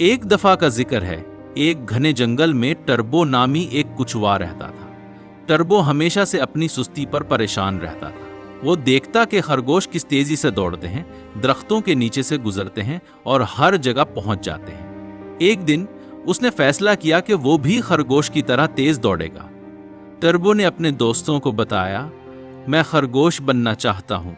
एक दफा का जिक्र है, एक घने जंगल में टर्बो नामी एक कुचवा रहता था। टर्बो हमेशा से अपनी सुस्ती पर परेशान रहता था। वो देखता कि खरगोश किस तेजी से दौड़ते हैं, दरख्तों के नीचे से गुजरते हैं और हर जगह पहुंच जाते हैं। एक दिन उसने फैसला किया कि वो भी खरगोश की तरह तेज दौड़ेगा। टर्बो ने अपने दोस्तों को बताया, मैं खरगोश बनना चाहता हूं।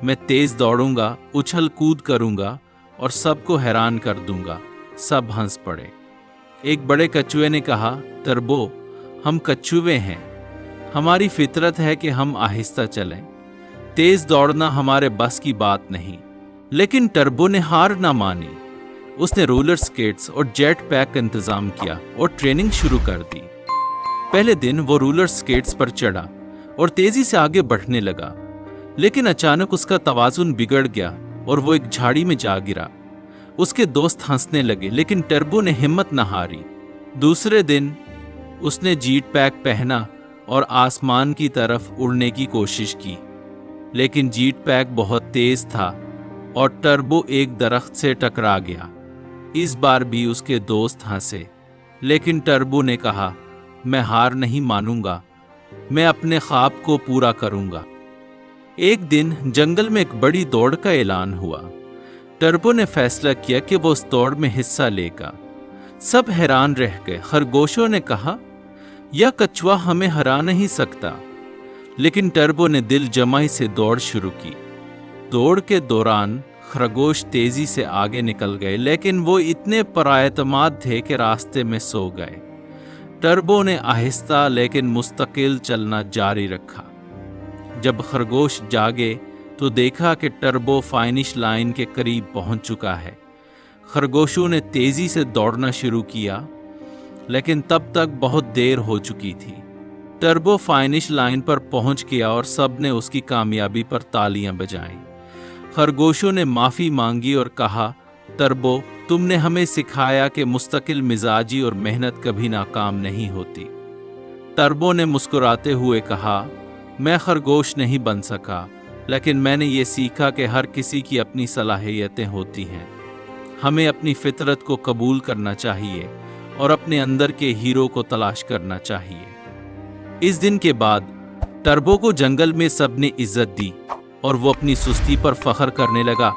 मैं तेज दौड़ूंगा, उछल कूद करूंगा और सबको हैरान कर दूंगा। सब हंस पड़े। एक बड़े कछुए ने कहा, टर्बो, हम कछुए हैं, हमारी फितरत है कि हम आहिस्ता चलें। तेज दौड़ना हमारे बस की बात नहीं। लेकिन टर्बो ने हार ना मानी। उसने रोलर स्केट्स और जेट पैक का इंतजाम किया और ट्रेनिंग शुरू कर दी। पहले दिन वो रोलर स्केट्स पर चढ़ा और तेजी से आगे बढ़ने लगा, लेकिन अचानक उसका तवाजुन बिगड़ गया और वो एक झाड़ी में जा गिरा। उसके दोस्त हंसने लगे, लेकिन टर्बो ने हिम्मत न हारी। दूसरे दिन उसने जेट पैक पहना और आसमान की तरफ उड़ने की कोशिश की, लेकिन जेट पैक बहुत तेज था और टर्बो एक दरख्त से टकरा गया। इस बार भी उसके दोस्त हंसे, लेकिन टर्बो ने कहा, मैं हार नहीं मानूंगा, मैं अपने ख्वाब को पूरा करूंगा। एक दिन जंगल में एक बड़ी दौड़ का ऐलान हुआ। टर्बो ने फैसला किया कि वो उस दौड़ में हिस्सा लेगा। सब हैरान रह गए। खरगोशों ने कहा, यह कछुआ हमें हरा नहीं सकता। लेकिन टर्बो ने दिल जमाई से दौड़ शुरू की। दौड़ के दौरान खरगोश तेजी से आगे निकल गए, लेकिन वो इतने पराएतमाद थे कि रास्ते में सो गए। टर्बो ने आहिस्ता लेकिन मुस्तकिल चलना जारी रखा। जब खरगोश जागे तो देखा कि टर्बो फाइनिश लाइन के करीब पहुंच चुका है। खरगोशों ने तेजी से दौड़ना शुरू किया, लेकिन तब तक बहुत देर हो चुकी थी। टर्बो फाइनिश लाइन पर पहुंच गया और सबने उसकी कामयाबी पर तालियां बजाईं। खरगोशों ने माफी मांगी और कहा, टर्बो, तुमने हमें सिखाया कि मुस्तकिल मिजाजी और मेहनत कभी नाकाम नहीं होती। टर्बो ने मुस्कुराते हुए कहा, मैं खरगोश नहीं बन सका, लेकिन मैंने ये सीखा कि हर किसी की अपनी सलाहियतें होती हैं। हमें अपनी फितरत को कबूल करना चाहिए और अपने अंदर के हीरो को तलाश करना चाहिए। इस दिन के बाद टर्बो को जंगल में सबने इज्जत दी और वो अपनी सुस्ती पर फख्र करने लगा।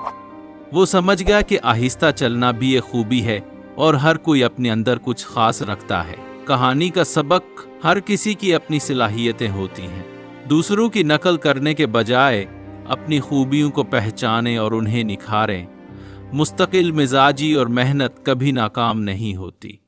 वो समझ गया कि आहिस्ता चलना भी एक खूबी है और हर कोई अपने अंदर कुछ खास रखता है। कहानी का सबक, हर किसी की अपनी सलाहियतें होती हैं। दूसरों की नकल करने के बजाय अपनी खूबियों को पहचानें और उन्हें निखारें। मुस्तकिल मिजाजी और मेहनत कभी नाकाम नहीं होती।